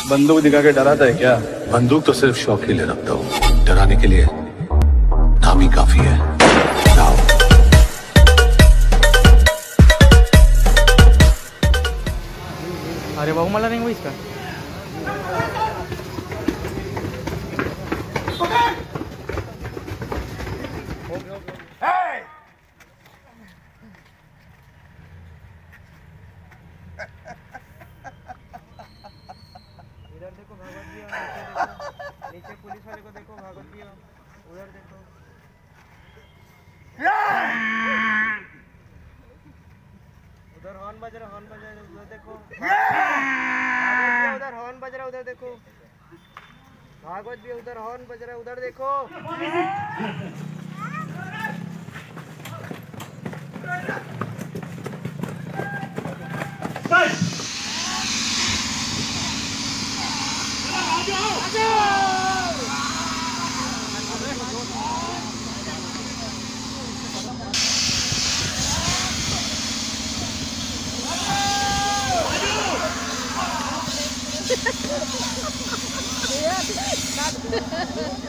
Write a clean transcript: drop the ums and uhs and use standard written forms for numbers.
बंदूक दिखा के डराता है क्या? बंदूक तो सिर्फ शौक के लिए रखता हूँ, डराने के लिए नाम ही काफी है। नाम। अरे भाऊ मला नाही इसका इधर देखो भागवत भैया, नीचे पुलिस वाले को देखो, भागवत भैया उधर देखो। उधर हॉर्न बज रहा, उधर देखो। उधर हॉर्न बज रहा, उधर देखो। भागवत भी उधर हॉर्न बज रहा, उधर देखो। Yeah.